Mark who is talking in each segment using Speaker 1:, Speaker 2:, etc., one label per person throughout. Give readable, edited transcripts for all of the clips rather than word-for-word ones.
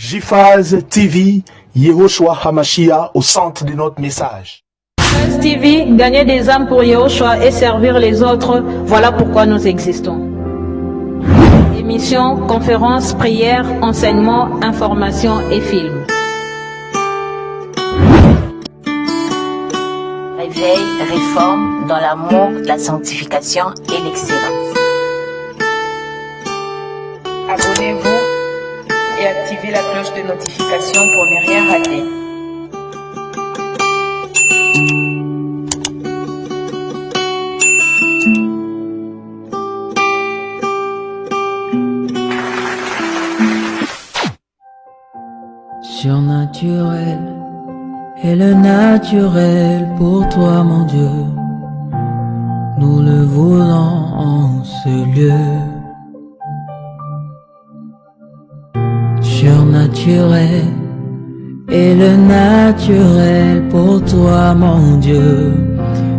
Speaker 1: JFAZ TV, Yehoshua Hamashia au centre de notre message.
Speaker 2: JFAZ TV, gagner des âmes pour Yehoshua et servir les autres, voilà pourquoi nous existons. Émissions, conférences, prières, enseignements, informations et films.
Speaker 3: Réveil, réforme dans l'amour, la sanctification et l'excellence.
Speaker 4: Abonnez-vous et activez la cloche de notification pour ne rien rater.
Speaker 5: Surnaturel est le naturel pour toi, mon Dieu. Nous le voulons en ce lieu. Surnaturel est le naturel pour toi, mon Dieu.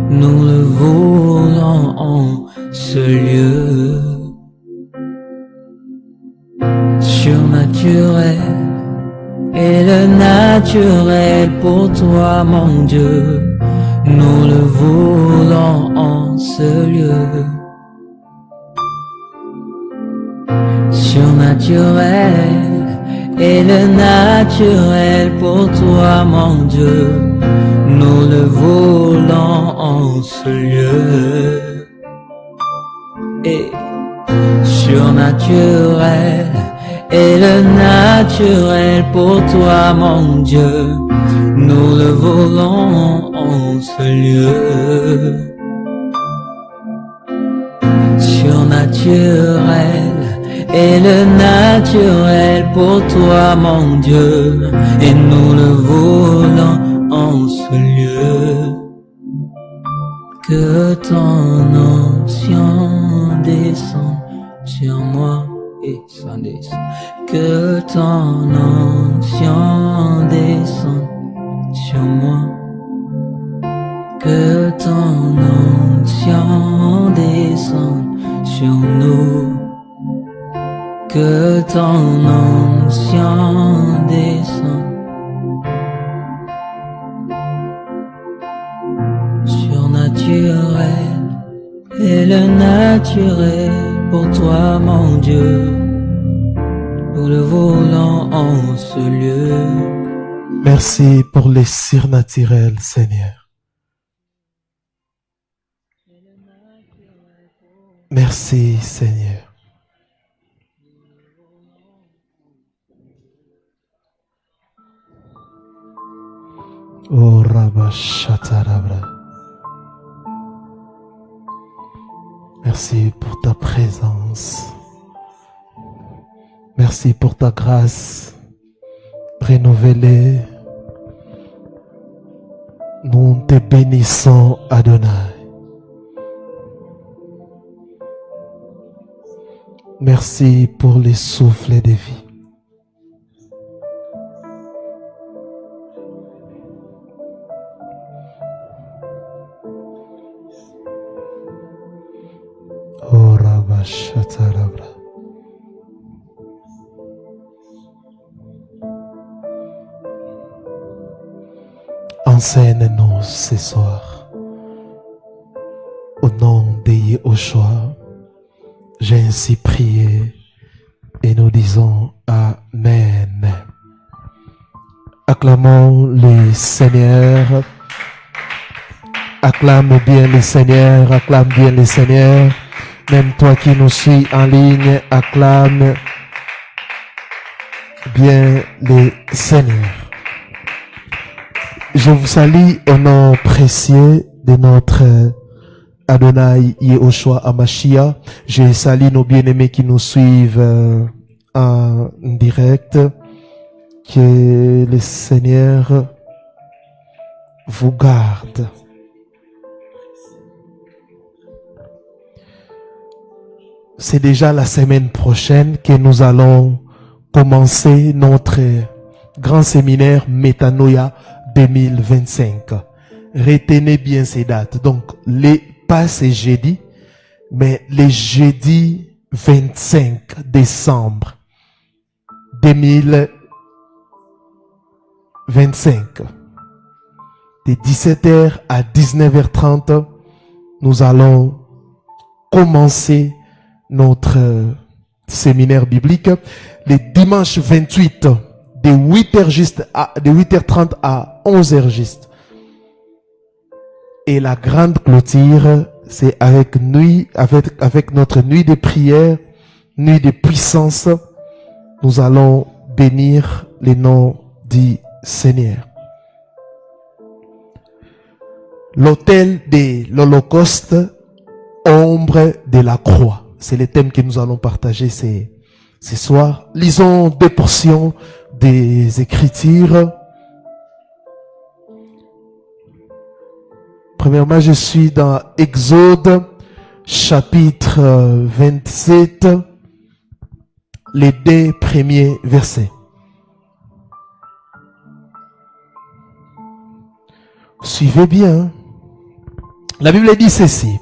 Speaker 5: Nous le voulons en ce lieu. Surnaturel est le naturel pour toi, mon Dieu. Nous le voulons en ce lieu. Surnaturel est le naturel pour toi, mon Dieu. Nous le voulons en ce lieu. Et surnaturel est le naturel pour toi, mon Dieu. Nous le voulons en ce lieu. Surnaturel est le naturel pour toi, mon Dieu. Et nous le voulons en ce lieu. Que ton onction descende sur moi et s'en descend. Que ton onction descende sur moi. Que ton onction descende sur nous. Que ton onction descende. Surnaturel est le naturel pour toi, mon Dieu. Nous le voulons en ce lieu.
Speaker 1: Merci pour les surnaturels, Seigneur. Merci, Seigneur. Oh, Rabba Shatarabra. Merci pour ta présence. Merci pour ta grâce renouvelée. Nous te bénissons, Adonai. Merci pour les souffles de vie. Oh, Rabba Shatarabra. Enseigne-nous ce soir. Au nom de Yehoshua, j'ai ainsi prié et nous disons Amen. Acclamons le Seigneur. Acclame bien le Seigneur. Acclame bien le Seigneur. Même toi qui nous suis en ligne, acclame bien le Seigneur. Je vous salue au nom précieux de notre Adonai Yehoshua Hamashia. Je salue nos bien-aimés qui nous suivent en direct. Que le Seigneur vous garde. C'est déjà la semaine prochaine que nous allons commencer notre grand séminaire Métanoïa 2025. Retenez bien ces dates. Donc, pas ce jeudi, mais le jeudi 25 décembre 2025. 2025. De 17h à 19h30, nous allons commencer notre séminaire biblique. Le dimanche 28, de 8h30 à 11h juste. Et la grande clôture, c'est avec notre nuit de prière, nuit de puissance. Nous allons bénir le nom du Seigneur. L'autel de l'Holocauste, ombre de la croix. C'est le thème que nous allons partager ce soir. Lisons 2 portions des Écritures. Premièrement, je suis dans Exode, chapitre 27, les 2 premiers versets. Suivez bien. La Bible dit ceci.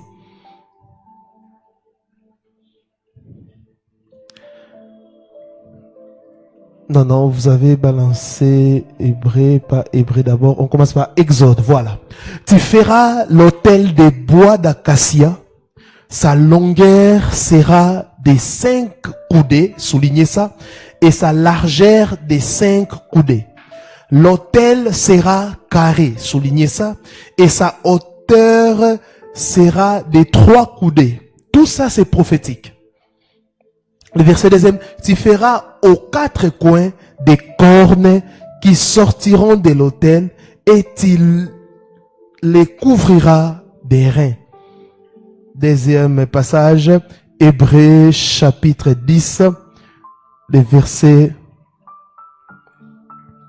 Speaker 1: Non, vous avez balancé Hébreu, pas Hébreu d'abord. On commence par Exode, voilà. Tu feras l'autel de bois d'acacia. Sa longueur sera de 5 coudées, soulignez ça, et sa largeur de 5 coudées. L'autel sera carré, soulignez ça, et sa hauteur sera de 3 coudées. Tout ça, c'est prophétique. Le verset 2, tu feras aux 4 coins des cornes qui sortiront de l'autel et tu les couvriras des reins. Deuxième passage, Hébreux chapitre 10, le verset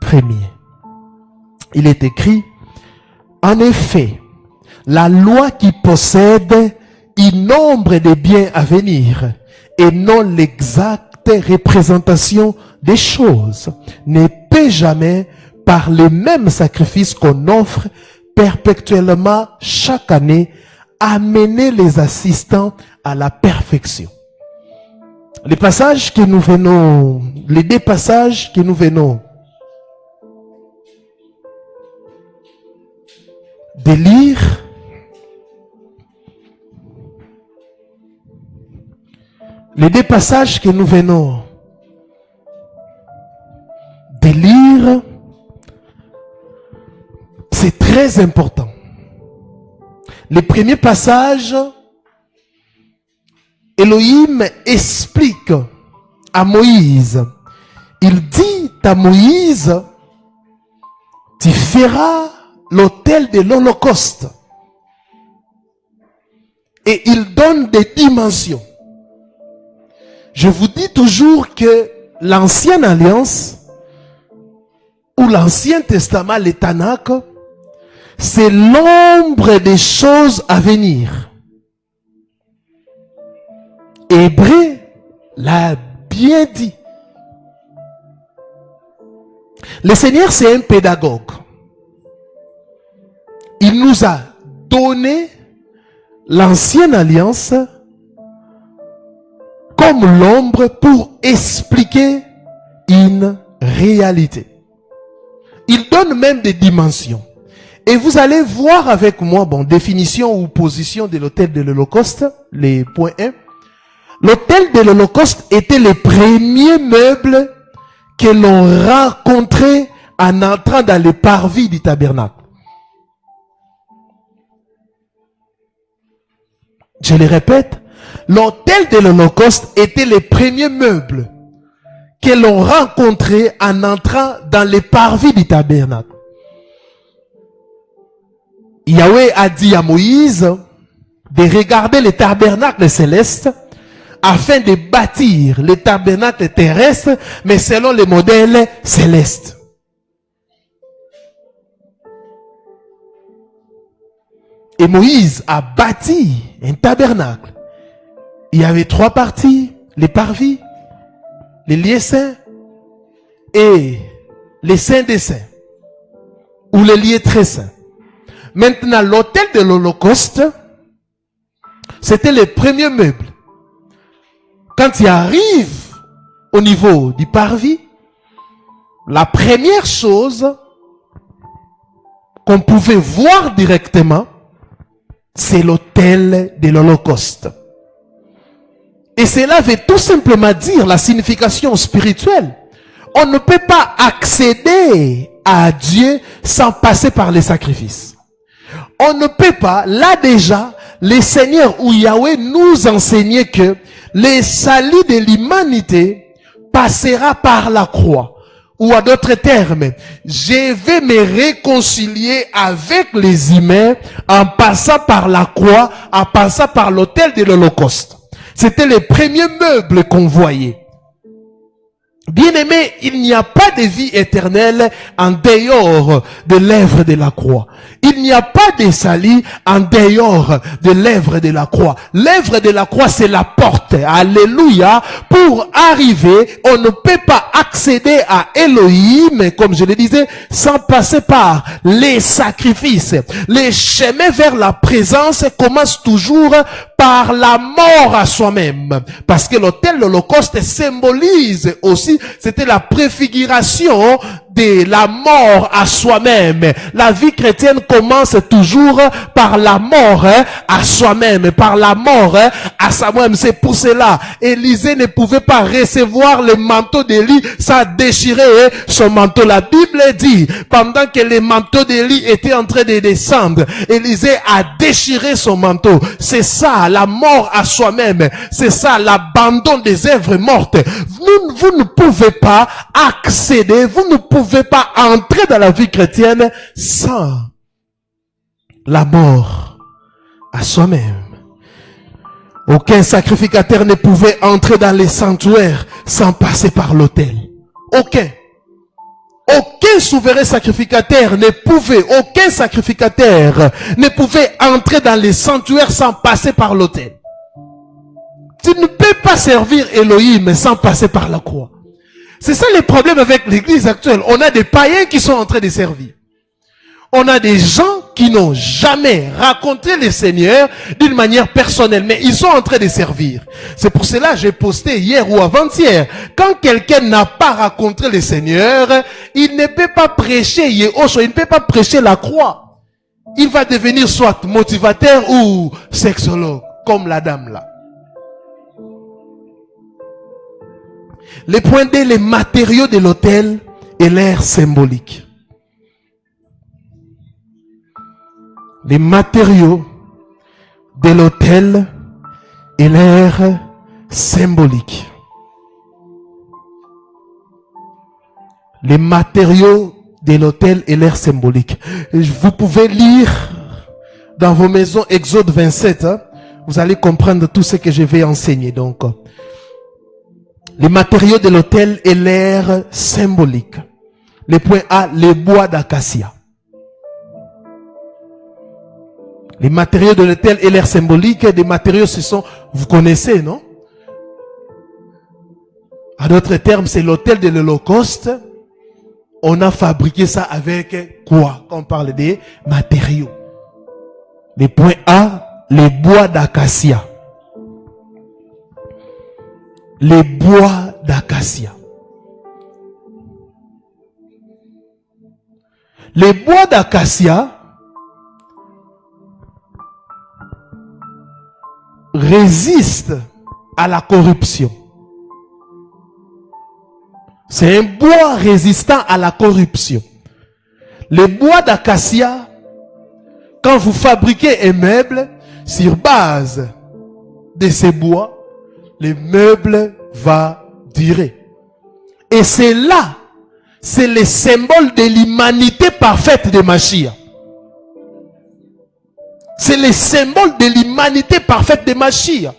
Speaker 1: 1er. Il est écrit, en effet, la loi qui possède un nombre de biens à venir et non l'exacte représentation des choses ne peut jamais, par le même sacrifice qu'on offre perpétuellement chaque année, amener les assistants à la perfection. Les passages que nous venons, les 2 passages que nous venons de lire, les 2 passages que nous venons de lire, c'est très important. Le premier passage, Elohim explique à Moïse, il dit à Moïse, tu feras l'autel de l'Holocauste. Et il donne des dimensions. Je vous dis toujours que l'ancienne alliance ou l'Ancien Testament, le Tanakh, c'est l'ombre des choses à venir. Hébreu l'a bien dit. Le Seigneur, c'est un pédagogue. Il nous a donné l'ancienne alliance comme l'ombre pour expliquer une réalité. Il donne même des dimensions. Et vous allez voir avec moi, définition ou position de l'autel de l'Holocauste, les points 1. L'autel de l'Holocauste était le premier meuble que l'on rencontrait en entrant dans le parvis du tabernacle. Je le répète, l'autel de l'Holocauste était le premier meuble que l'on rencontrait en entrant dans le parvis du tabernacle. Yahweh a dit à Moïse de regarder le tabernacle céleste afin de bâtir le tabernacle terrestre, mais selon le modèle céleste. Et Moïse a bâti un tabernacle. Il y avait 3 parties, les parvis, les lieux saints et les saints des saints, ou les lieux très saints. Maintenant, l'autel de l'Holocauste, c'était le premier meuble. Quand il arrive au niveau du parvis, la première chose qu'on pouvait voir directement, c'est l'autel de l'Holocauste. Et cela veut tout simplement dire la signification spirituelle. On ne peut pas accéder à Dieu sans passer par les sacrifices. On ne peut pas, là déjà, le Seigneur ou Yahweh nous enseignait que le salut de l'humanité passera par la croix. Ou à d'autres termes, je vais me réconcilier avec les humains en passant par la croix, en passant par l'autel de l'Holocauste. C'était les premiers meubles qu'on voyait. Bien-aimé, il n'y a pas de vie éternelle en dehors de l'œuvre de la croix. Il n'y a pas de salut en dehors de l'œuvre de la croix. L'œuvre de la croix, c'est la porte. Alléluia. Pour arriver, on ne peut pas accéder à Elohim, comme je le disais, sans passer par les sacrifices. Les chemins vers la présence commencent toujours par la mort à soi-même. Parce que l'autel de l'Holocauste symbolise aussi, c'était la préfiguration de la mort à soi-même. La vie chrétienne commence toujours par la mort à soi-même, par la mort à soi-même. C'est pour cela, Élisée ne pouvait pas recevoir le manteau d'Élie sans déchirer son manteau. La Bible dit, pendant que le manteau d'Élie était en train de descendre, Élisée a déchiré son manteau. C'est ça, la mort à soi-même. C'est ça, l'abandon des œuvres mortes. Vous ne pouvez pas accéder, vous ne pouvez pas entrer dans la vie chrétienne sans la mort à soi-même. Aucun sacrificateur ne pouvait entrer dans les sanctuaires sans passer par l'autel. Aucun. Aucun souverain sacrificateur aucun sacrificateur ne pouvait entrer dans les sanctuaires sans passer par l'autel. Tu ne peux pas servir Elohim sans passer par la croix. C'est ça le problème avec l'église actuelle. On a des païens qui sont en train de servir. On a des gens qui n'ont jamais rencontré le Seigneur d'une manière personnelle, mais ils sont en train de servir. C'est pour cela que j'ai posté hier ou avant-hier. Quand quelqu'un n'a pas rencontré le Seigneur, il ne peut pas prêcher Yehoshua, il ne peut pas prêcher la croix. Il va devenir soit motivateur ou sexologue, comme la dame là. Le point D, les matériaux de l'autel et l'air symbolique. Les matériaux de l'autel et l'air symbolique. Les matériaux de l'autel et l'air symbolique. Vous pouvez lire dans vos maisons Exode 27. Vous allez comprendre tout ce que je vais enseigner. Donc, les matériaux de l'autel et l'air symbolique. Le point A, les bois d'acacia. Les matériaux de l'autel et l'air symbolique, des matériaux, ce sont, vous connaissez, non? À d'autres termes, c'est l'autel de l'Holocauste. On a fabriqué ça avec quoi? Quand on parle des matériaux. Le point A, les bois d'acacia. Les bois d'acacia. Les bois d'acacia résistent à la corruption. C'est un bois résistant à la corruption. Les bois d'acacia, quand vous fabriquez un meuble, sur base de ces bois, le meuble va durer. Et c'est là, c'est le symbole de l'humanité parfaite de Mashiach. C'est le symbole de l'humanité parfaite de Mashiach.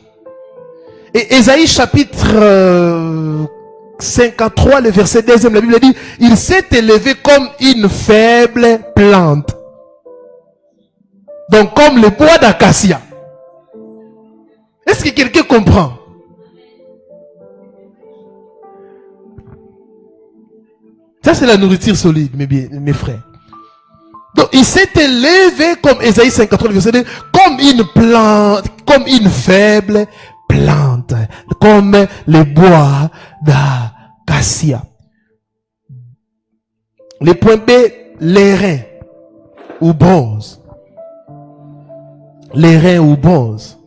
Speaker 1: Et Ésaïe chapitre 53, le verset 2, la Bible dit, il s'est élevé comme une faible plante. Donc comme le bois d'acacia. Est-ce que quelqu'un comprend? Ça, c'est la nourriture solide, mes frères. Donc, il s'est élevé comme Ésaïe 53, verset 2, comme une plante, comme une faible plante, comme le bois d'acacia. Le point B, l'airain ou bronze. L'airain ou bronze.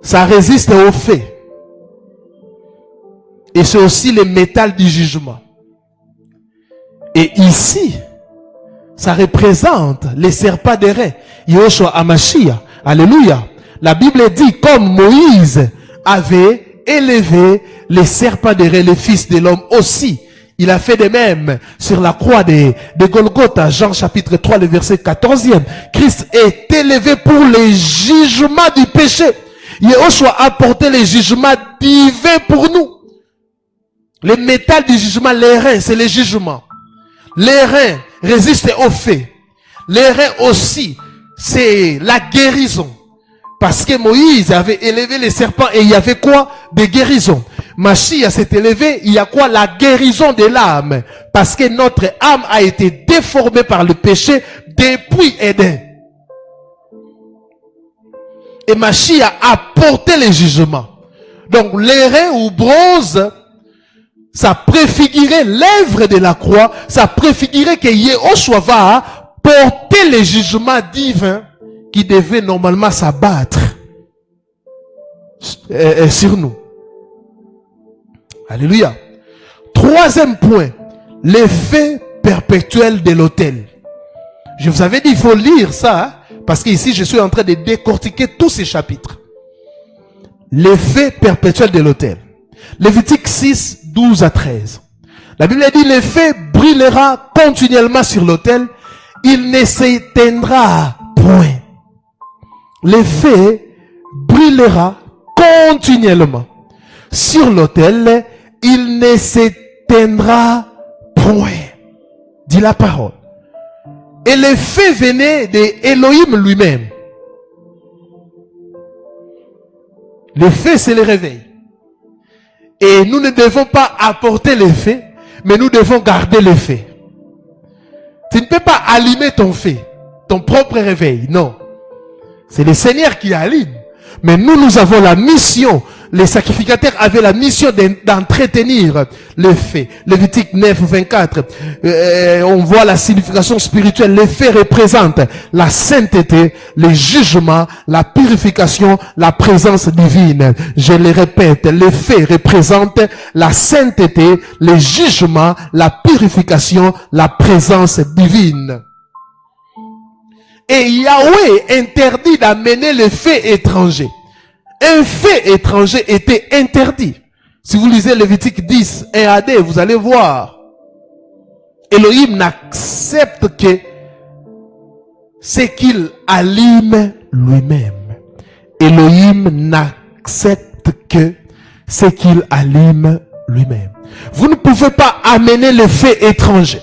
Speaker 1: Ça résiste au feu. Et c'est aussi le métal du jugement. Et ici, ça représente les serpents d'airain. Yoshua Amashia. Alléluia. La Bible dit, comme Moïse avait élevé les serpents d'airain, les fils de l'homme aussi. Il a fait de même sur la croix de Golgotha, Jean chapitre 3, le verset 14e. Christ est élevé pour les jugements du péché. Yoshua a porté les jugements divins pour nous. Le métal du jugement, l'airain, c'est le jugement. L'airain résiste au fait. L'airain aussi, c'est la guérison. Parce que Moïse avait élevé les serpents et il y avait quoi? Des guérisons. Mashiach s'est élevé, il y a quoi? La guérison de l'âme. Parce que notre âme a été déformée par le péché depuis Éden. Et Mashiach a porté les jugements. Donc l'airain ou bronze, ça préfigurait l'œuvre de la croix, ça préfigurait que Yehoshua va porter les jugements divins qui devaient normalement s'abattre sur nous. Alléluia. Troisième point, l'effet perpétuel de l'autel. Je vous avais dit, il faut lire ça, hein, parce qu'ici je suis en train de décortiquer tous ces chapitres. L'effet perpétuel de l'autel. Lévitique 6, 12 à 13. La Bible dit, le feu brûlera continuellement sur l'autel, il ne s'éteindra point. Le feu brûlera continuellement sur l'autel, il ne s'éteindra point. Dit la parole. Et le feu venait de Elohim lui-même. Le feu, c'est le réveil. Et nous ne devons pas apporter le feu, mais nous devons garder le feu. Tu ne peux pas allumer ton feu, ton propre réveil, non. C'est le Seigneur qui allume. Mais nous avons la mission. Les sacrificateurs avaient la mission d'entretenir le feu. Lévitique 9, 24. On voit la signification spirituelle. Le feu représente la sainteté, le jugement, la purification, la présence divine. Je le répète, le feu représente la sainteté, le jugement, la purification, la présence divine. Et Yahweh interdit d'amener le feu étranger. Un feu étranger était interdit. Si vous lisez Lévitique 10, 1 à 2, vous allez voir. Elohim n'accepte que ce qu'il allume lui-même. Elohim n'accepte que ce qu'il allume lui-même. Vous ne pouvez pas amener le feu étranger.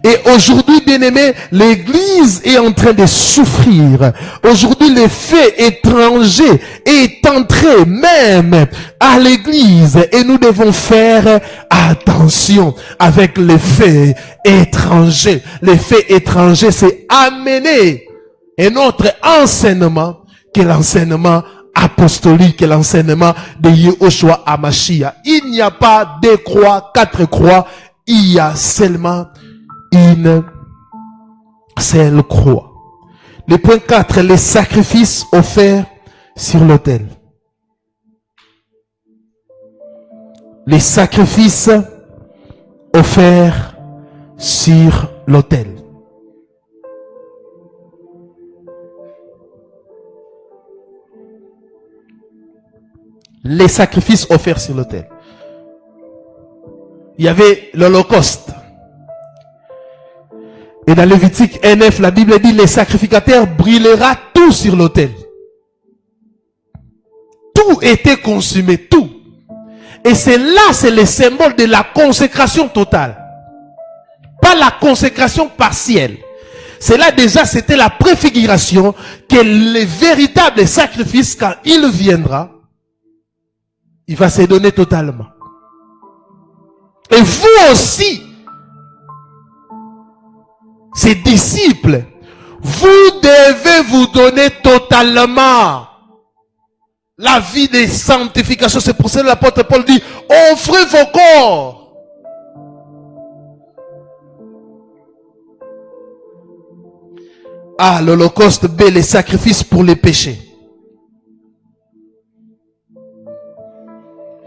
Speaker 1: Et aujourd'hui, bien-aimés, l'église est en train de souffrir. Aujourd'hui, le feu étranger est entré même à l'église. Et nous devons faire attention avec le feu étranger. Le feu étranger, c'est amener un autre enseignement que l'enseignement apostolique, que l'enseignement de Yehoshua Amashia. Il n'y a pas 2 croix, 4 croix. Il y a seulement une seule croix. Le point 4, les sacrifices offerts sur l'autel. Les sacrifices offerts sur l'autel. Les sacrifices offerts sur l'autel. Il y avait l'Holocauste. Et dans Lévitique 1:9, la Bible dit, les sacrificateurs brûlera tout sur l'autel. Tout était consumé, tout. Et c'est le symbole de la consécration totale. Pas la consécration partielle. C'est là déjà, c'était la préfiguration que le véritable sacrifice, quand il viendra, il va se donner totalement. Et vous aussi, ses disciples, vous devez vous donner totalement la vie de sanctification. C'est pour ça que l'apôtre Paul dit, offrez vos corps. A, l'Holocauste. B, les sacrifices pour les péchés.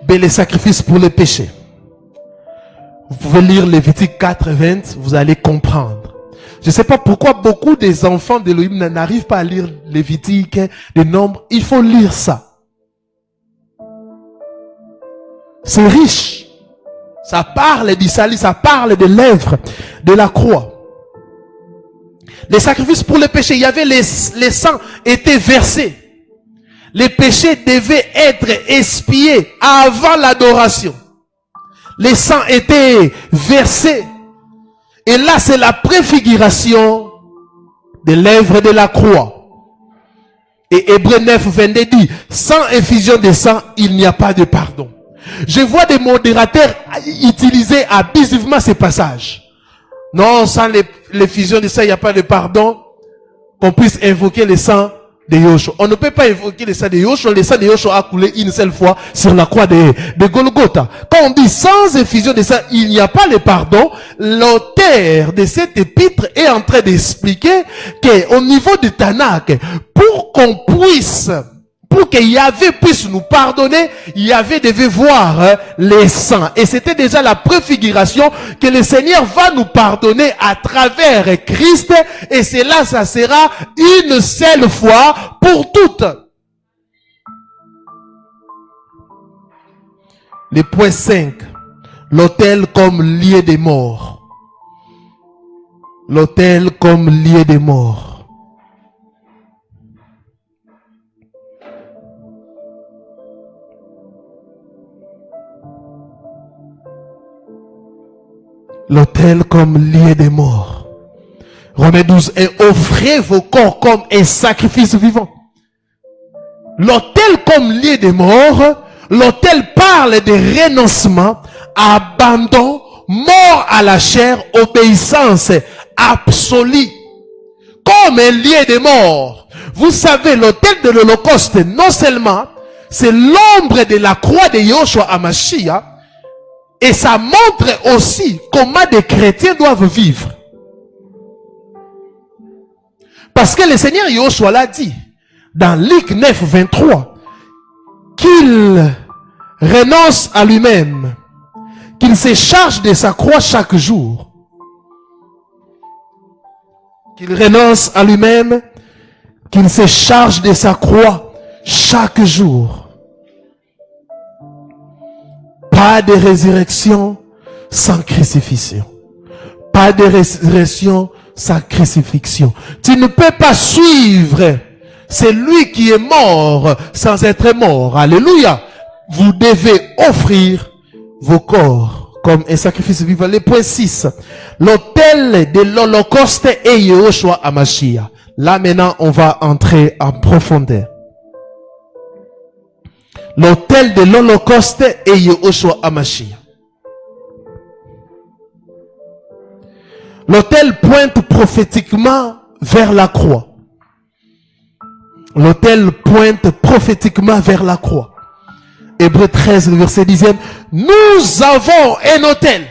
Speaker 1: B, les sacrifices pour les péchés. Vous pouvez lire Lévitique 4 et 20, vous allez comprendre. Je ne sais pas pourquoi beaucoup des enfants d'Élohim n'arrivent pas à lire Lévitique, les nombres. Il faut lire ça. C'est riche. Ça parle du salut, ça parle de l'œuvre de la croix. Les sacrifices pour les péchés, il y avait les sangs étaient versés. Les péchés devaient être expiés avant l'adoration. Les sangs étaient versés. Et là, c'est la préfiguration de l'œuvre de la croix. Et Hébreux 9, 22 dit, sans effusion de sang, il n'y a pas de pardon. Je vois des modérateurs utiliser abusivement ces passages. Non, sans l'effusion de sang, il n'y a pas de pardon. Qu'on puisse invoquer le sang de Yoshua. On ne peut pas invoquer le sang de Yoshua. Le sang de Yoshua a coulé une seule fois sur la croix de Golgotha. Quand on dit sans effusion de sang, il n'y a pas le pardon. L'auteur de cette épître est en train d'expliquer qu'au niveau du Tanakh, pour qu'on puisse, pour que Yahvé puisse nous pardonner, Yahvé devait voir les sangs. Et c'était déjà la préfiguration que le Seigneur va nous pardonner à travers Christ. Et cela, ça sera une seule fois pour toutes. Le point 5. L'autel comme lieu des morts. L'autel comme lieu des morts. L'autel comme lieu des morts. Romains 12. Et offrez vos corps comme un sacrifice vivant. L'autel comme lieu des morts. L'autel parle de renoncement, abandon, mort à la chair, obéissance absolue. Comme un lieu des morts. Vous savez, l'autel de l'Holocauste, non seulement, c'est l'ombre de la croix de Yoshua Hamashiach, et ça montre aussi comment des chrétiens doivent vivre. Parce que le Seigneur Yoshua l'a dit dans Luc 9, 23, qu'il renonce à lui-même, qu'il se charge de sa croix chaque jour. Qu'il renonce à lui-même, qu'il se charge de sa croix chaque jour. Pas de résurrection sans crucifixion. Pas de résurrection sans crucifixion. Tu ne peux pas suivre celui qui est mort sans être mort. Alléluia. Vous devez offrir vos corps comme un sacrifice vivant. Le point 6. L'autel de l'Holocauste est Yehoshua Hamashiach. Là maintenant, on va entrer en profondeur. L'autel de l'Holocauste est Yehoshua Hamashiach. L'autel pointe prophétiquement vers la croix. L'autel pointe prophétiquement vers la croix. Hébreux 13, verset 10. Nous avons un autel.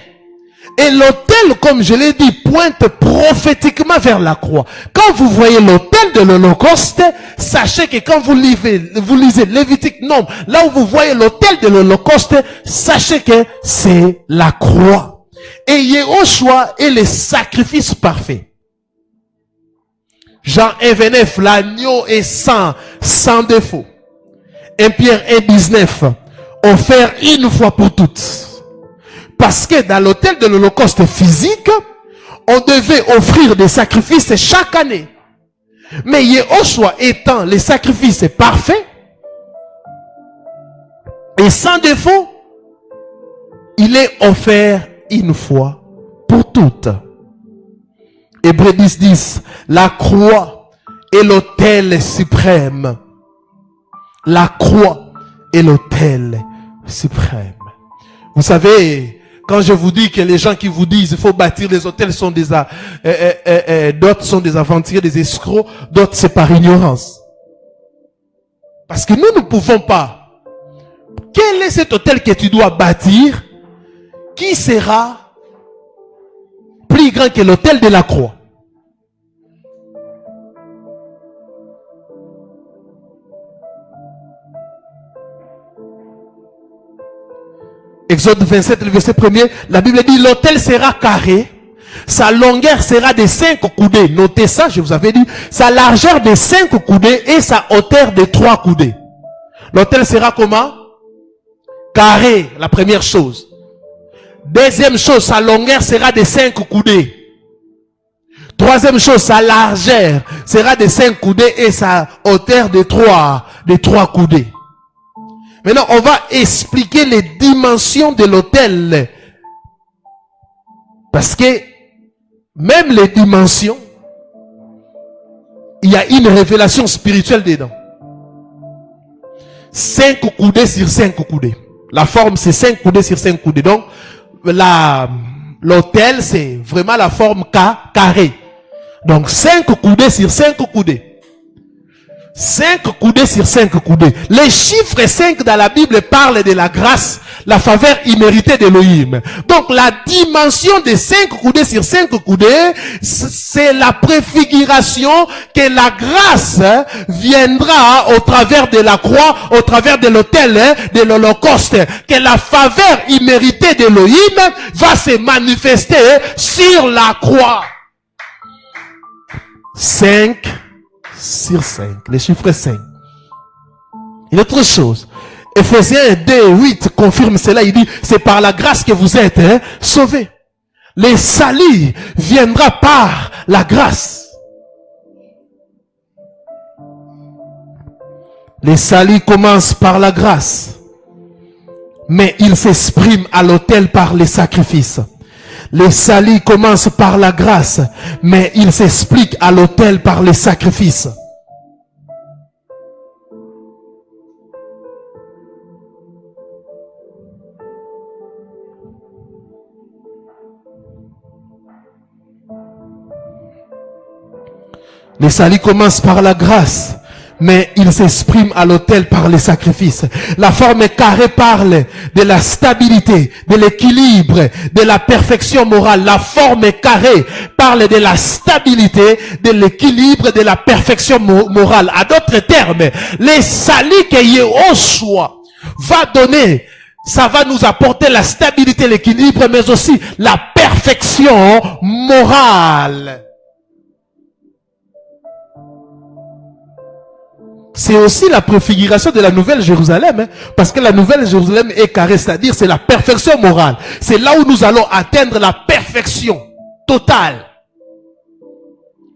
Speaker 1: Et l'autel, comme je l'ai dit, pointe prophétiquement vers la croix. Quand vous voyez l'autel de l'Holocauste, sachez que quand vous lisez Lévitique Nombre, là où vous voyez l'autel de l'Holocauste, sachez que c'est la croix. Et Yehoshua est le sacrifice parfait. Jean 1, 29, l'agneau est sans défaut. 1 Pierre 1, 19, offert une fois pour toutes. Parce que dans l'autel de l'Holocauste physique, on devait offrir des sacrifices chaque année. Mais Yehoshua étant le sacrifice parfait et sans défaut, il est offert une fois pour toutes. Hébreux 10, 10, la croix est l'autel suprême. La croix est l'autel suprême. Vous savez, quand je vous dis que les gens qui vous disent il faut bâtir les hôtels sont des d'autres sont des aventuriers, des escrocs, d'autres c'est par ignorance. Parce que nous ne pouvons pas. Quel est cet hôtel que tu dois bâtir qui sera plus grand que l'hôtel de la croix? Exode 27, le verset 1er, la Bible dit, l'autel sera carré, sa longueur sera de 5 coudées. Notez ça, je vous avais dit, sa largeur de 5 coudées et sa hauteur de 3 coudées. L'autel sera comment? Carré, la première chose. Deuxième chose, sa longueur sera de 5 coudées. Troisième chose, sa largeur sera de 5 coudées et sa hauteur de 3 coudées. Maintenant, on va expliquer les dimensions de l'autel. Parce que même les dimensions, il y a une révélation spirituelle dedans. 5 coudées sur 5 coudées. La forme, c'est 5 coudées sur 5 coudées. Donc, l'autel, c'est vraiment la forme carrée. Donc, 5 coudées sur 5 coudées. 5 coudées sur 5 coudées. Les chiffres 5 dans la Bible parlent de la grâce, la faveur imméritée d'Élohim. Donc, la dimension de 5 coudées sur 5 coudées, c'est la préfiguration que la grâce viendra au travers de la croix, au travers de l'autel, de l'Holocauste. Que la faveur imméritée d'Élohim va se manifester sur la croix. 5 sur 5. Les chiffres 5. Une autre chose. Ephésiens 2, 8 confirme cela. Il dit, c'est par la grâce que vous êtes sauvés. Le salut viendra par la grâce. Le salut commence par la grâce. Mais il s'exprime à l'autel par les sacrifices. Le salut commence par la grâce, mais il s'explique à l'autel par les sacrifices. Le salut commence par la grâce, mais il s'exprime à l'autel par les sacrifices. La forme carrée parle de la stabilité, de l'équilibre, de la perfection morale. La forme carrée parle de la stabilité, de l'équilibre, de la perfection morale. À d'autres termes, le salut que Yehoshua va donner, ça va nous apporter la stabilité, l'équilibre, mais aussi la perfection morale. C'est aussi la préfiguration de la Nouvelle Jérusalem, hein, parce que la Nouvelle Jérusalem est carrée, c'est-à-dire c'est la perfection morale. C'est là où nous allons atteindre la perfection totale.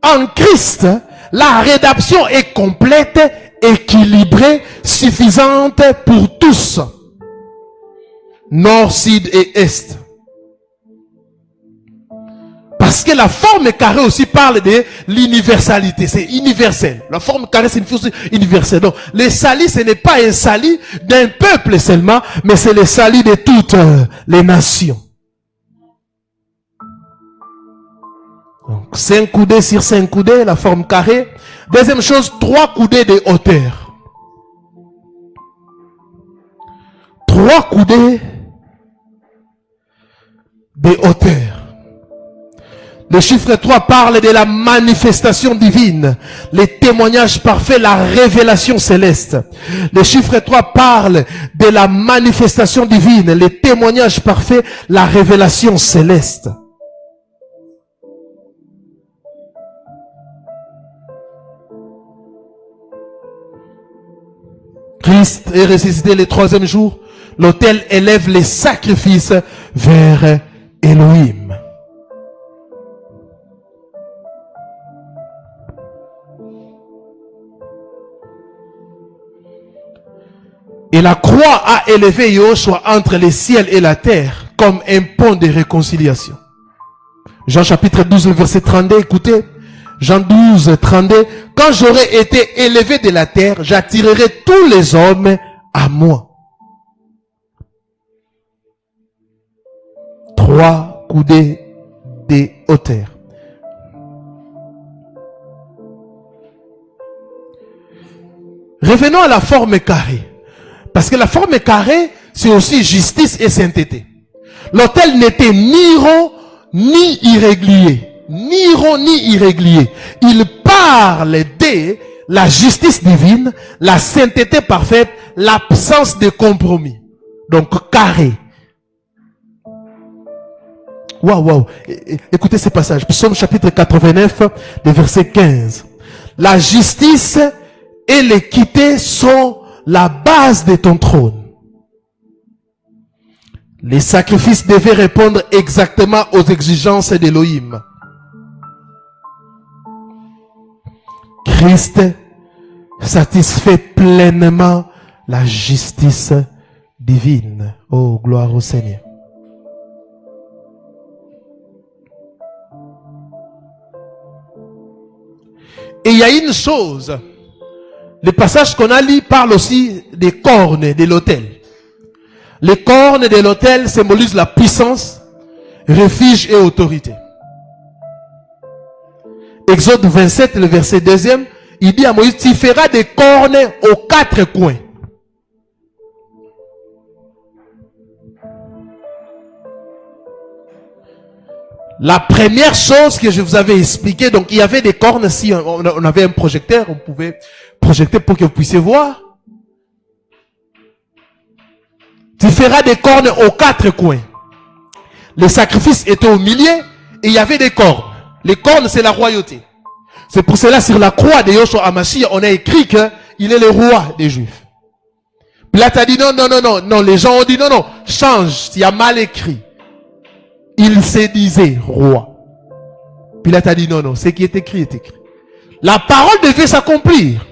Speaker 1: En Christ, la rédemption est complète, équilibrée, suffisante pour tous. Nord, sud et est. Parce que la forme carrée aussi parle de l'universalité. C'est universel. La forme carrée, c'est une chose universelle. Donc, le salut, ce n'est pas un salut d'un peuple seulement, mais c'est le salut de toutes les nations. Donc, 5 coudées sur 5 coudées, la forme carrée. Deuxième chose, 3 coudées de hauteur. 3 coudées de hauteur. Le chiffre 3 parle de la manifestation divine, les témoignages parfaits, la révélation céleste. Le chiffre 3 parle de la manifestation divine, les témoignages parfaits, la révélation céleste. Christ est ressuscité le 3e jour. L'autel élève les sacrifices vers Elohim. Et la croix a élevé Yehoshua entre les ciels et la terre comme un pont de réconciliation. Jean chapitre 12, verset 32, écoutez. Jean 12, 32. Quand j'aurai été élevé de la terre, j'attirerai tous les hommes à moi. 3 coudées de hauteur. Revenons à la forme carrée. Parce que la forme carrée, c'est aussi justice et sainteté. L'autel n'était ni rond, ni irrégulier. Ni rond, ni irrégulier. Il parle de la justice divine, la sainteté parfaite, l'absence de compromis. Donc carré. Waouh, waouh. Écoutez ces passages. Psaume chapitre 89, le verset 15. La justice et l'équité sont la base de ton trône. Les sacrifices devaient répondre exactement aux exigences d'Élohim. Christ satisfait pleinement la justice divine. Oh, gloire au Seigneur. Et il y a une chose, le passage qu'on a lu parle aussi des cornes de l'autel. Les cornes de l'autel symbolisent la puissance, refuge et autorité. Exode 27, le verset 2e, il dit à Moïse, tu feras des cornes aux 4 coins. La première chose que je vous avais expliqué, donc il y avait des cornes, si on avait un projecteur, on pouvait projeter pour que vous puissiez voir. Tu feras des cornes aux 4 coins. Le sacrifice était au milieu et il y avait des cornes. Les cornes, c'est la royauté. C'est pour cela, sur la croix de Yoshua HaMashiach, on a écrit qu'il est le roi des Juifs. Pilate a dit non, les gens ont dit non, change, il y a mal écrit. Il se disait roi. Pilate a dit non, ce qui est écrit est écrit. La parole devait s'accomplir.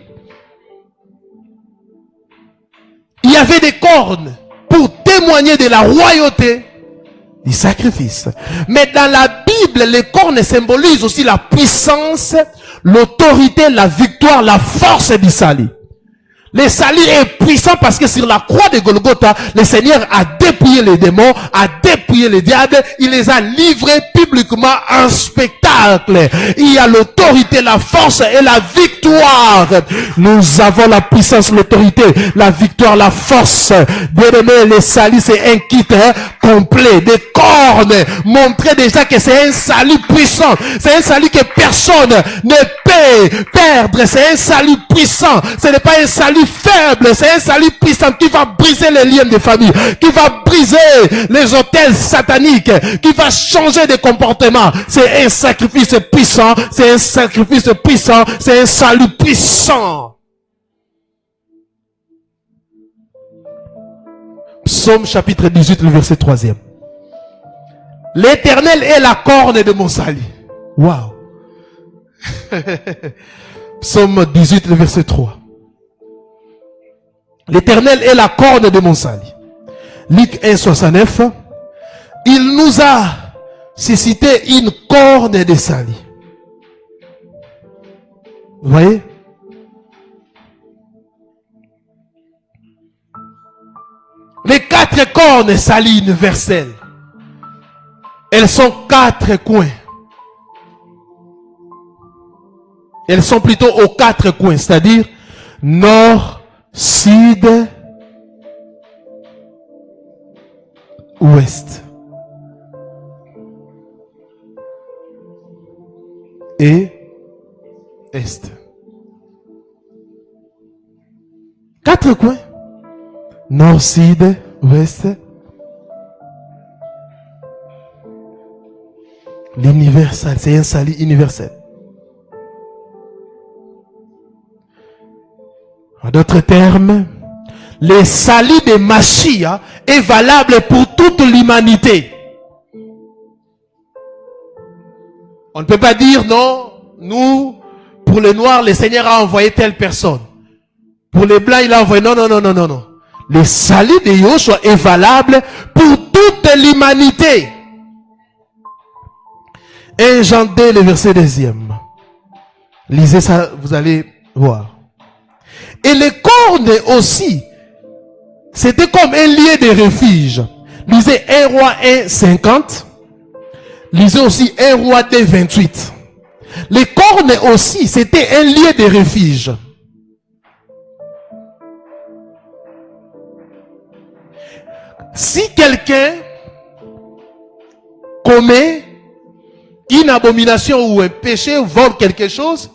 Speaker 1: Il y avait des cornes pour témoigner de la royauté du sacrifice. Mais dans la Bible, les cornes symbolisent aussi la puissance, l'autorité, la victoire, la force du salut. Le salut est puissant parce que sur la croix de Golgotha, le Seigneur a dépouillé les démons, a dépouillé les diables, il les a livrés publiquement en spectacle. Il y a l'autorité, la force et la victoire. Nous avons la puissance, l'autorité, la victoire, la force. Bien-aimé, le salut c'est un kit complet, des cornes. Montrer déjà que c'est un salut puissant. C'est un salut que personne ne peut perdre. C'est un salut puissant. Ce n'est pas un salut faible, c'est un salut puissant qui va briser les liens de famille, qui va briser les autels sataniques, qui va changer de comportement. C'est un sacrifice puissant, c'est un sacrifice puissant, c'est un salut puissant. Psaume chapitre 18, le verset 3e. L'Éternel est la corne de mon salut. Waouh. Psaume 18, le verset 3. L'Éternel est la corne de mon salut. Luc 1, 69. Il nous a suscité une corne de salut. Vous voyez? Les 4 cornes salut universelles. Elles sont 4 coins. Elles sont plutôt aux 4 coins, c'est-à-dire nord, sud, ouest et est. 4 coins. Nord, sud, ouest. L'universel, c'est un salut universel. En d'autres termes, le salut de Mashiach est valable pour toute l'humanité. On ne peut pas dire non, nous, pour les noirs, le Seigneur a envoyé telle personne. Pour les blancs, il a envoyé non. Le salut de Yoshua est valable pour toute l'humanité. 1 Jean 2, le verset 2e. Lisez ça, vous allez voir. Et les cornes aussi, c'était comme un lieu de refuge. Lisez 1 Roi 1, 50. Lisez aussi 1 Roi 2, 28. Les cornes aussi, c'était un lieu de refuge. Si quelqu'un commet une abomination ou un péché ou vole quelque chose,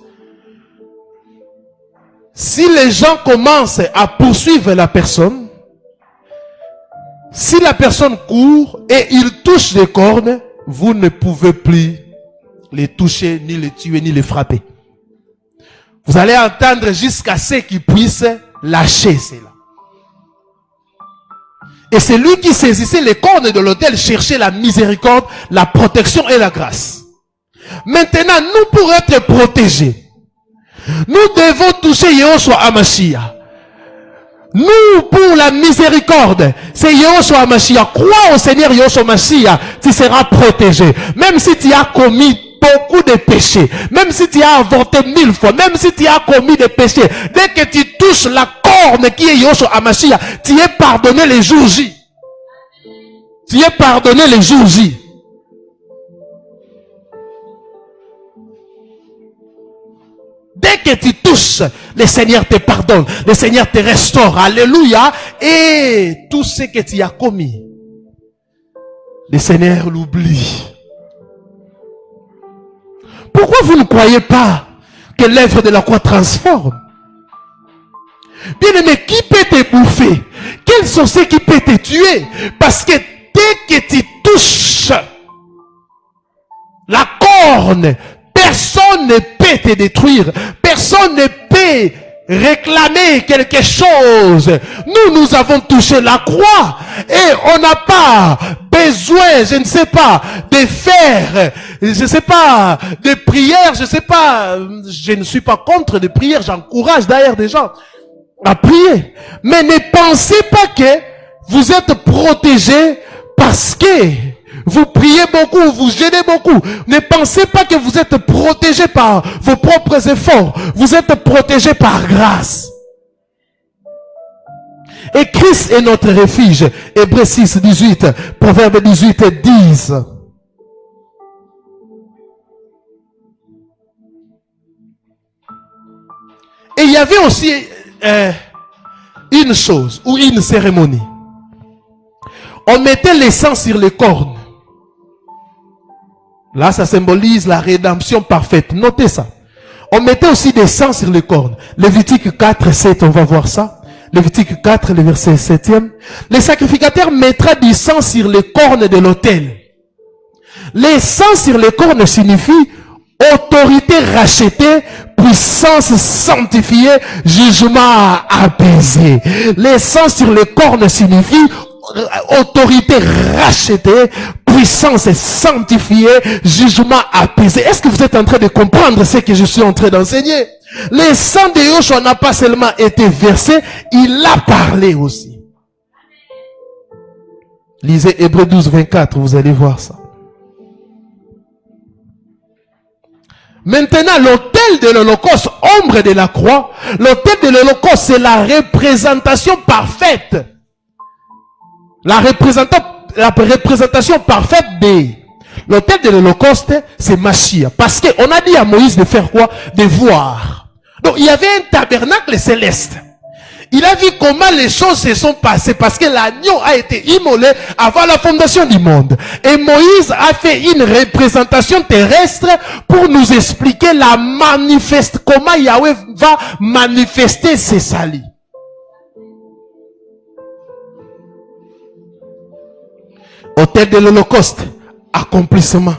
Speaker 1: si les gens commencent à poursuivre la personne, si la personne court et il touche les cornes, vous ne pouvez plus les toucher, ni les tuer, ni les frapper. Vous allez entendre jusqu'à ce qu'ils puissent lâcher cela. Et c'est lui qui saisissait les cornes de l'autel, cherchait la miséricorde, la protection et la grâce. Maintenant, nous, pour être protégés, nous devons toucher Yahushua Hamashiach. Nous, pour la miséricorde, c'est Yahushua Hamashiach. Crois au Seigneur Yahushua Hamashiach, tu seras protégé. Même si tu as commis beaucoup de péchés, même si tu as avorté 1000 fois, même si tu as commis des péchés, dès que tu touches la corne qui est Yahushua Hamashiach, tu es pardonné les jours J. Tu es pardonné les jours J. Dès que tu touches, le Seigneur te pardonne, le Seigneur te restaure. Alléluia. Et tout ce que tu as commis, le Seigneur l'oublie. Pourquoi vous ne croyez pas que l'œuvre de la croix transforme? Bien aimé, qui peut te bouffer? Quels sont ceux qui peuvent te tuer? Parce que dès que tu touches la corne, personne ne peut te détruire. Personne ne peut réclamer quelque chose. Nous avons touché la croix et on n'a pas besoin, je ne sais pas, de faire, je ne sais pas, de prières, je ne sais pas, je ne suis pas contre les prières, j'encourage d'ailleurs des gens à prier. Mais ne pensez pas que vous êtes protégés parce que vous priez beaucoup, vous jeûnez beaucoup. Ne pensez pas que vous êtes protégés par vos propres efforts. Vous êtes protégés par grâce. Et Christ est notre refuge. Hébreux 6, 18, Proverbe 18, 10. Et il y avait aussi une chose, ou une cérémonie. On mettait le sang sur les cornes. Là, ça symbolise la rédemption parfaite. Notez ça. On mettait aussi des sangs sur les cornes. Lévitique 4, 7, on va voir ça. Lévitique 4, le verset 7e. Le sacrificateur mettra du sang sur les cornes de l'autel. Les sangs sur les cornes signifie autorité rachetée, puissance sanctifiée, jugement apaisé. Les sangs sur les cornes signifie autorité rachetée, puissance sanctifiée, jugement apaisé. Est-ce que vous êtes en train de comprendre ce que je suis en train d'enseigner? Le sang de Yahushua n'a pas seulement été versé, il a parlé aussi. Lisez Hébreux 12, 24, vous allez voir ça. Maintenant, l'autel de l'Holocauste, ombre de la croix, l'autel de l'Holocauste, c'est la représentation parfaite. La représentation parfaite de l'autel de l'Holocauste, c'est Mashiach. Parce qu'on a dit à Moïse de faire quoi? De voir. Donc, il y avait un tabernacle céleste. Il a vu comment les choses se sont passées parce que l'agneau a été immolé avant la fondation du monde. Et Moïse a fait une représentation terrestre pour nous expliquer comment Yahweh va manifester ses saluts. Autel de l'Holocauste, accomplissement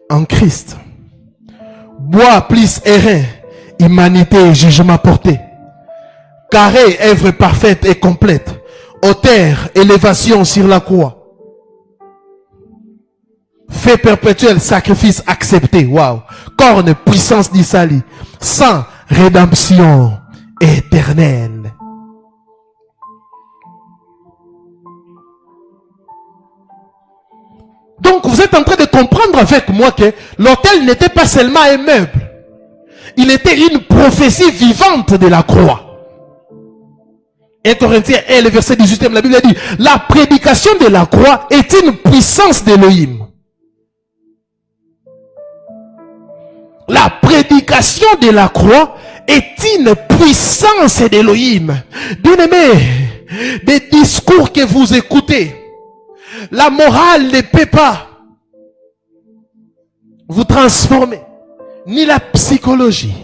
Speaker 1: en Christ. Bois plus airain, humanité et jugement porté. Carré, œuvre parfaite et complète. Autel, élévation sur la croix. Fait perpétuel, sacrifice accepté. Waouh. Corne, puissance du salut. Sang, rédemption éternelle. Donc vous êtes en train de comprendre avec moi que l'autel n'était pas seulement un meuble. Il était une prophétie vivante de la croix. 1 Corinthiens 1, le verset 18, la Bible dit, la prédication de la croix est une puissance d'Élohim. La prédication de la croix est une puissance d'Élohim. Bien-aimés, des discours que vous écoutez, la morale ne peut pas vous transformer, ni la psychologie.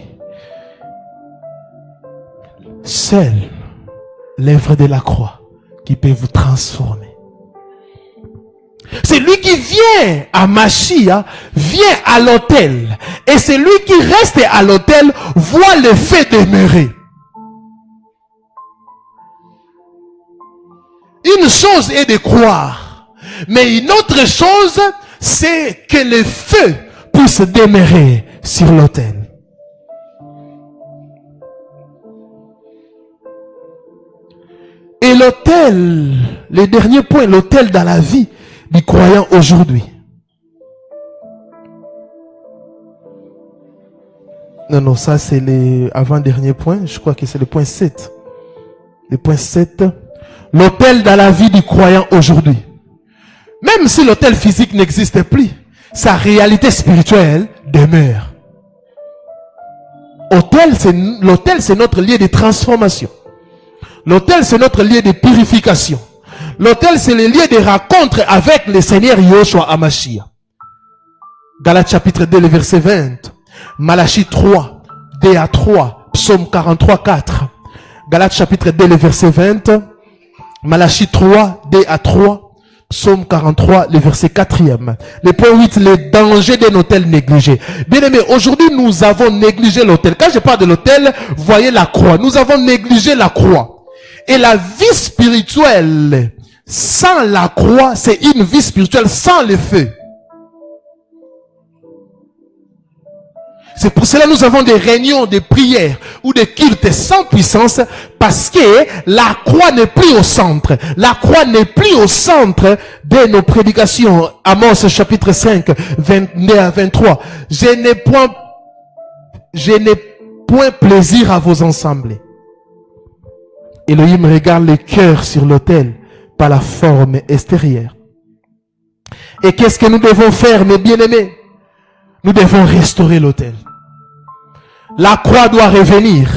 Speaker 1: Seule l'œuvre de la croix qui peut vous transformer. Celui qui vient à Machia vient à l'autel. Et celui qui reste à l'autel voit le fait demeurer. Une chose est de croire. Mais une autre chose, c'est que le feu puisse demeurer sur l'autel. Et l'autel, le dernier point, l'autel dans la vie du croyant aujourd'hui. Non, ça c'est le avant-dernier point. Je crois que c'est le point 7. Le point 7. L'autel dans la vie du croyant aujourd'hui. Même si l'autel physique n'existe plus, sa réalité spirituelle demeure. L'autel, c'est notre lieu de transformation. L'autel, c'est notre lieu de purification. L'autel, c'est le lieu de rencontre avec le Seigneur Yoshua Amashia. Galates chapitre 2, le verset 20. Malachie 3, 2 à 3. Psaume 43, 4. Galates chapitre 2, le verset 20. Malachie 3, 2 à 3. Psaume 43, le verset 4e. Le point 8, le danger d'un autel négligé. Bien aimé, aujourd'hui nous avons négligé l'autel. Quand je parle de l'autel, voyez la croix. Nous avons négligé la croix. Et la vie spirituelle sans la croix, c'est une vie spirituelle sans le feu. C'est pour cela que nous avons des réunions de prières ou des cultes sans puissance, parce que la croix n'est plus au centre. La croix n'est plus au centre de nos prédications. Amos chapitre 5, 22 à 23. Je n'ai point plaisir à vos assemblées. Elohim regarde le cœur sur l'autel, pas la forme extérieure. Et qu'est-ce que nous devons faire, mes bien-aimés? Nous devons restaurer l'autel. La croix doit revenir.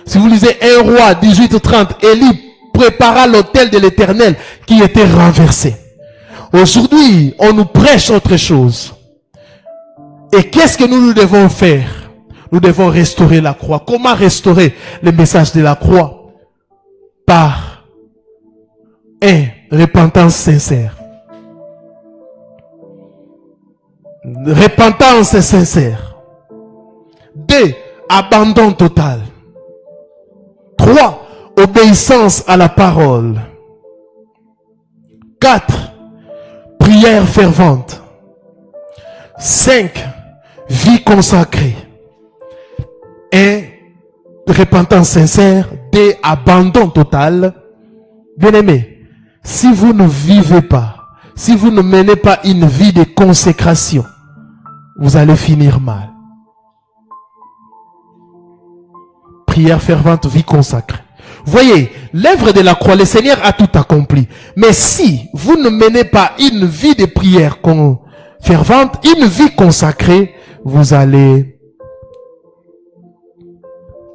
Speaker 1: Si vous lisez 1 Roi 18:30, Élie prépara l'autel de l'Éternel qui était renversé. Aujourd'hui, on nous prêche autre chose. Et qu'est-ce que nous devons faire? Nous devons restaurer la croix. Comment restaurer le message de la croix? Par repentance sincère. Repentance sincère. 2, abandon total. 3, obéissance à la parole. 4, prière fervente. 5, vie consacrée. 1, repentance sincère. 2, abandon total. Bien-aimés, si vous ne vivez pas, si vous ne menez pas une vie de consécration, vous allez finir mal. Prière fervente, vie consacrée. Voyez, l'œuvre de la croix, le Seigneur a tout accompli. Mais si vous ne menez pas une vie de prière fervente, une vie consacrée, vous allez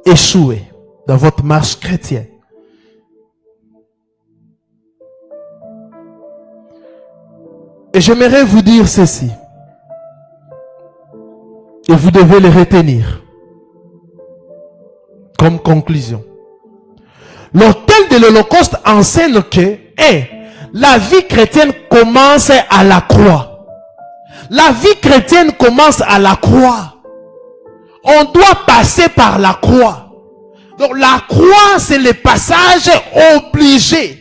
Speaker 1: échouer dans votre marche chrétienne. Et j'aimerais vous dire ceci. Et vous devez le retenir. Comme conclusion. L'autel de l'Holocauste enseigne que la vie chrétienne commence à la croix. La vie chrétienne commence à la croix. On doit passer par la croix. Donc la croix, c'est le passage obligé.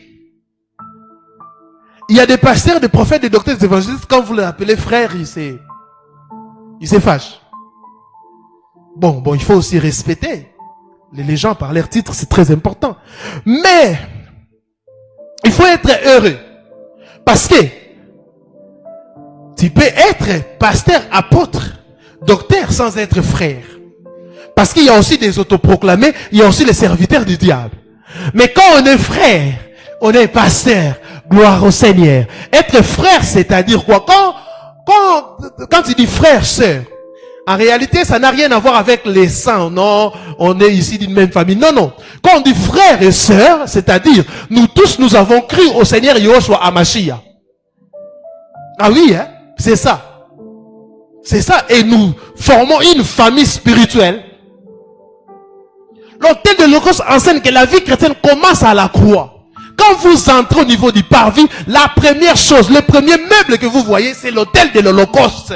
Speaker 1: Il y a des pasteurs, des prophètes, des docteurs, des évangélistes, quand vous les appelez frères, ils se fâchent. Bon, il faut aussi respecter les gens par leur titre, c'est très important. Mais, il faut être heureux. Parce que, tu peux être pasteur, apôtre, docteur sans être frère. Parce qu'il y a aussi des autoproclamés, il y a aussi les serviteurs du diable. Mais quand on est frère, on est pasteur, gloire au Seigneur. Être frère, c'est-à-dire quoi? Quand tu dis frère, sœur, en réalité, ça n'a rien à voir avec les sangs. Non, on est ici d'une même famille. Non. Quand on dit frère et sœur, c'est-à-dire, nous tous, nous avons cru au Seigneur Yoshua Amashia. Ah oui, hein? C'est ça. C'est ça. Et nous formons une famille spirituelle. L'autel de l'Holocauste enseigne que la vie chrétienne commence à la croix. Quand vous entrez au niveau du parvis, la première chose, le premier meuble que vous voyez, c'est l'autel de l'Holocauste.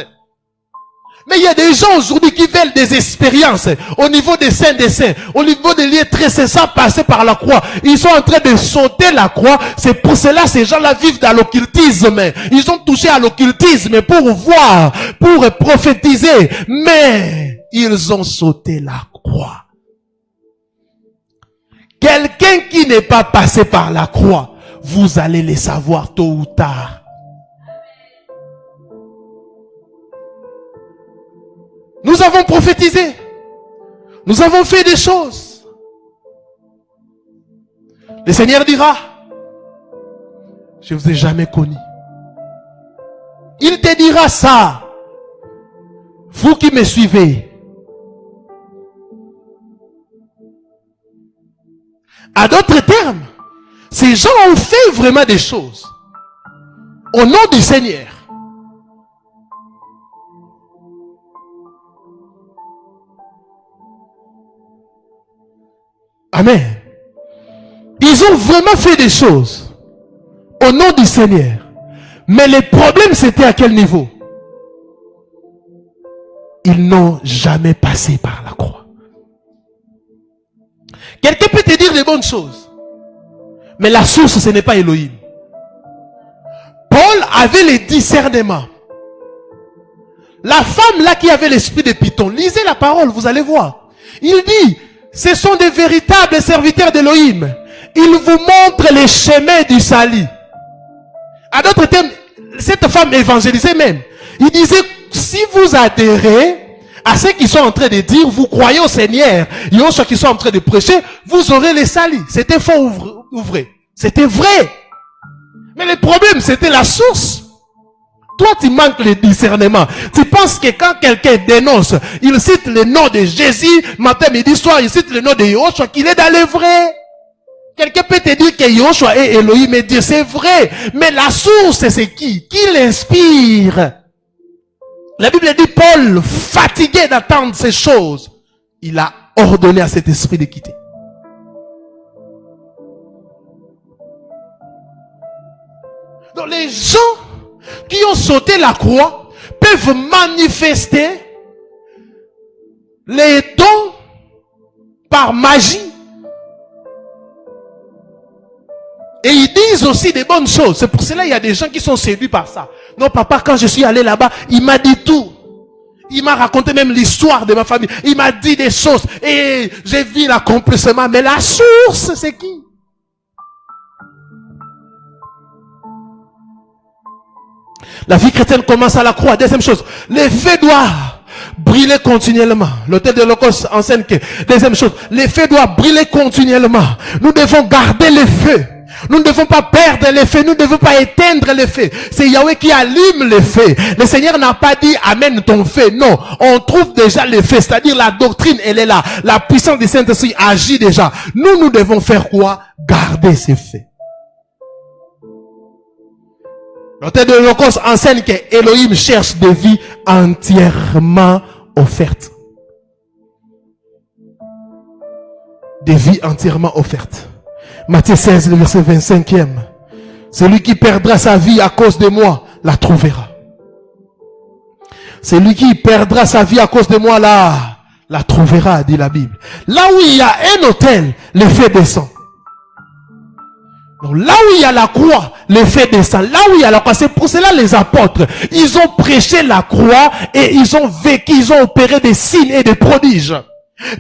Speaker 1: Mais il y a des gens aujourd'hui qui veulent des expériences au niveau des saints des saints, au niveau des lieux très saints, sans passer par la croix. Ils sont en train de sauter la croix. C'est pour cela ces gens-là vivent dans l'occultisme. Ils ont touché à l'occultisme pour voir, pour prophétiser. Mais ils ont sauté la croix. Quelqu'un qui n'est pas passé par la croix, vous allez le savoir tôt ou tard. Nous avons prophétisé. Nous avons fait des choses. Le Seigneur dira, je ne vous ai jamais connu. Il te dira ça. Vous qui me suivez. À d'autres termes, ces gens ont fait vraiment des choses. Au nom du Seigneur. Amen. Ils ont vraiment fait des choses au nom du Seigneur. Mais le problème, c'était à quel niveau? Ils n'ont jamais passé par la croix. Quelqu'un peut te dire des bonnes choses. Mais la source, ce n'est pas Elohim. Paul avait le discernement. La femme là qui avait l'esprit de Python, lisez la parole, vous allez voir. Il dit, ce sont des véritables serviteurs d'Elohim. Ils vous montrent les chemins du salut. À d'autres termes, cette femme évangélisait même. Il disait, si vous adhérez à ceux qui sont en train de dire, vous croyez au Seigneur, et aux gens qui sont en train de prêcher, vous aurez les saluts. C'était faux ou vrai? C'était vrai. Mais le problème, c'était la source. Toi, tu manques le discernement. Tu penses que quand quelqu'un dénonce, il cite le nom de Jésus, matin, midi, soir, il cite le nom de Yahushua, qu'il est dans le vrai. Quelqu'un peut te dire que Yahushua est Elohim et Dieu, c'est vrai. Mais la source, c'est qui? Qui l'inspire? La Bible dit, Paul, fatigué d'attendre ces choses, il a ordonné à cet esprit de quitter. Donc les gens qui ont sauté la croix peuvent manifester les dons par magie. Et ils disent aussi des bonnes choses. C'est pour cela qu'il y a des gens qui sont séduits par ça. Non, papa, quand je suis allé là-bas, il m'a dit tout. Il m'a raconté même l'histoire de ma famille. Il m'a dit des choses. Et j'ai vu l'accomplissement. Mais la source, c'est qui? La vie chrétienne commence à la croix. Deuxième chose, les feux doivent brûler continuellement. L'autel de l'Holocauste enseigne que, deuxième chose, les feux doivent brûler continuellement. Nous devons garder les feux. Nous ne devons pas perdre les feux. Nous ne devons pas éteindre les feux. C'est Yahweh qui allume les feux. Le Seigneur n'a pas dit amène ton feu. Non, on trouve déjà les feux. C'est-à-dire la doctrine, elle est là. La puissance du Saint-Esprit agit déjà. Nous devons faire quoi? Garder ces feux. L'autel de l'Holocauste enseigne que Elohim cherche des vies entièrement offertes. Des vies entièrement offertes. Matthieu 16, le verset 25e. Celui qui perdra sa vie à cause de moi, la trouvera. Celui qui perdra sa vie à cause de moi, la trouvera, dit la Bible. Là où il y a un autel, le feu descend. Donc là où il y a la croix, le feu descend. Là où il y a la croix, c'est pour cela les apôtres, ils ont prêché la croix et ils ont vécu, ils ont opéré des signes et des prodiges.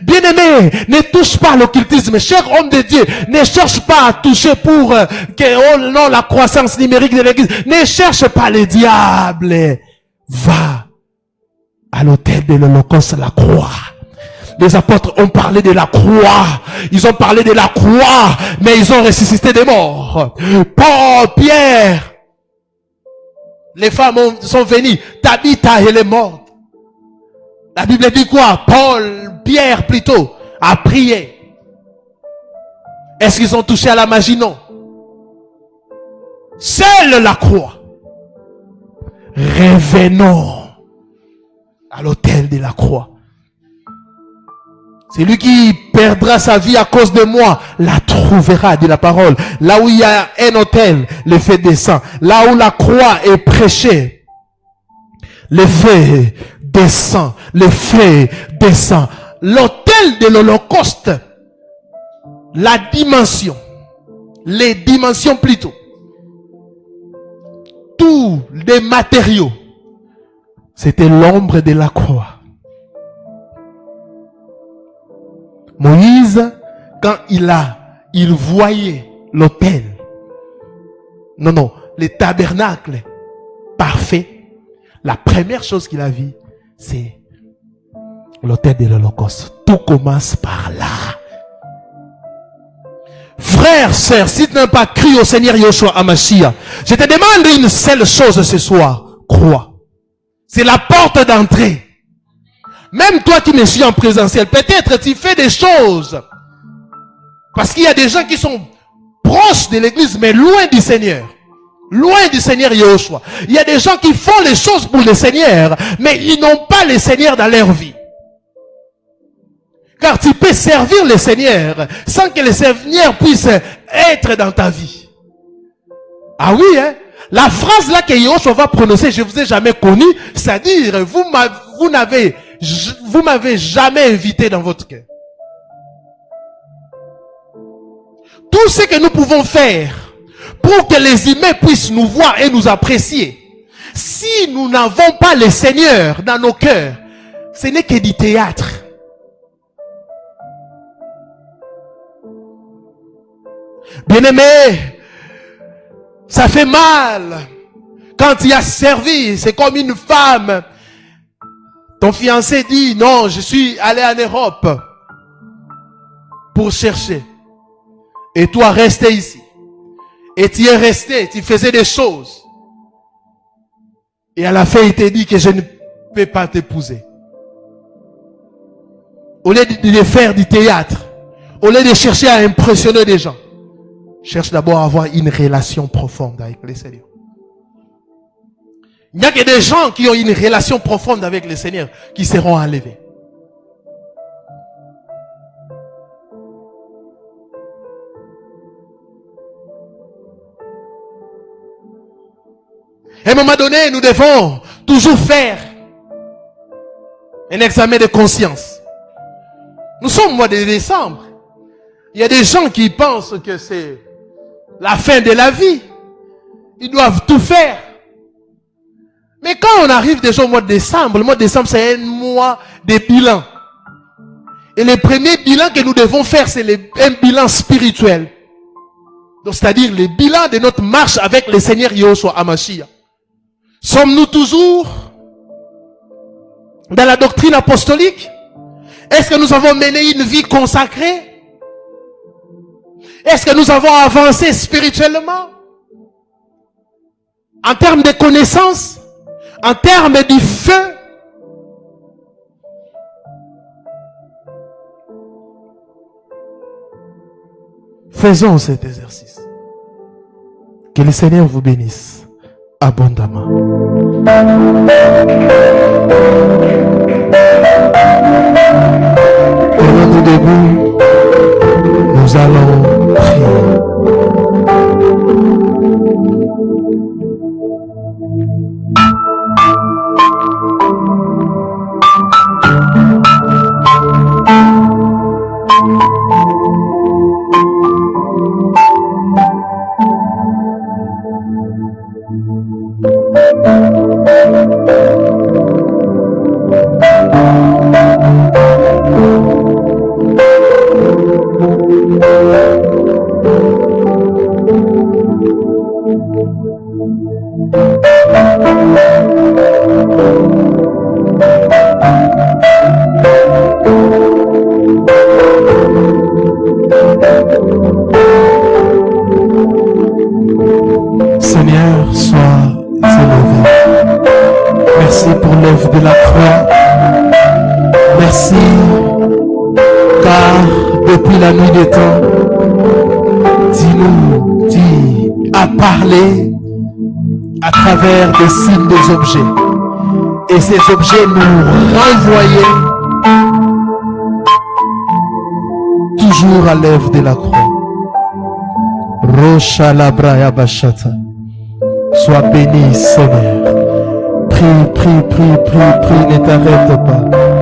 Speaker 1: Bien-aimé, ne touche pas à l'occultisme. Cher homme de Dieu, ne cherche pas à toucher pour la croissance numérique de l'église. Ne cherche pas le diable. Va à l'autel de l'Holocauste, la croix. Les apôtres ont parlé de la croix. Ils ont parlé de la croix, mais ils ont ressuscité des morts. Paul, Pierre, les femmes sont venues. Tabitha, elle est morte. La Bible dit quoi? Paul, Pierre plutôt, a prié. Est-ce qu'ils ont touché à la magie? Non. Seule la croix. Revenons à l'autel de la croix. Celui qui perdra sa vie à cause de moi la trouvera, dit la parole. Là où il y a un autel, le feu descend. Là où la croix est prêchée, le feu descend. Le feu descend. L'autel de l'Holocauste, la dimension, les dimensions plutôt, tous les matériaux, c'était l'ombre de la croix. Moïse, quand il voyait l'autel, le tabernacle parfait, la première chose qu'il a vue, c'est l'autel de l'Holocauste. Tout commence par là. Frère, sœur, si tu n'as pas cru au Seigneur Yeshua HaMashiach, je te demande une seule chose ce soir. Crois. C'est la porte d'entrée. Même toi qui me suis en présentiel, peut-être tu fais des choses. Parce qu'il y a des gens qui sont proches de l'église, mais loin du Seigneur. Loin du Seigneur Yeshua. Il y a des gens qui font les choses pour le Seigneur, mais ils n'ont pas le Seigneur dans leur vie. Car tu peux servir le Seigneur sans que le Seigneur puisse être dans ta vie. Ah oui, hein? La phrase là que Yeshua va prononcer, je vous ai jamais connu, c'est-à-dire, vous m'avez jamais invité dans votre cœur. Tout ce que nous pouvons faire pour que les humains puissent nous voir et nous apprécier, si nous n'avons pas le Seigneur dans nos cœurs, ce n'est que du théâtre. Bien-aimé, ça fait mal quand il y a servi. C'est comme une femme. Ton fiancé dit, non, je suis allé en Europe pour chercher. Et toi, restais ici. Et tu es resté, tu faisais des choses. Et à la fin, il te dit que je ne peux pas t'épouser. Au lieu de faire du théâtre, au lieu de chercher à impressionner des gens, cherche d'abord à avoir une relation profonde avec le Seigneur. Il n'y a que des gens qui ont une relation profonde avec le Seigneur qui seront enlevés. À un moment donné, nous devons toujours faire un examen de conscience. Nous sommes au mois de décembre. Il y a des gens qui pensent que c'est la fin de la vie. Ils doivent tout faire. Mais quand on arrive déjà au mois de décembre, le mois de décembre c'est un mois de bilan. Et le premier bilan que nous devons faire, c'est un bilan spirituel. Donc c'est-à-dire le bilan de notre marche avec le Seigneur Yeshua HaMashiach. Sommes-nous toujours dans la doctrine apostolique? Est-ce que nous avons mené une vie consacrée? Est-ce que nous avons avancé spirituellement? En termes de connaissances? En termes du feu? Faisons cet exercice. Que le Seigneur vous bénisse abondamment. Tenons-nous debout. Nous allons prier. Seigneur, sois élevé. Merci pour l'œuvre de la croix. Merci, car depuis la nuit des temps, tu as parlé à travers des signes des objets. Et ces objets nous renvoyaient toujours à l'œuvre de la croix. Rocha Labraya Bashata. Sois béni, Seigneur. Prie, prie, prie, prie, prie, ne t'arrête pas.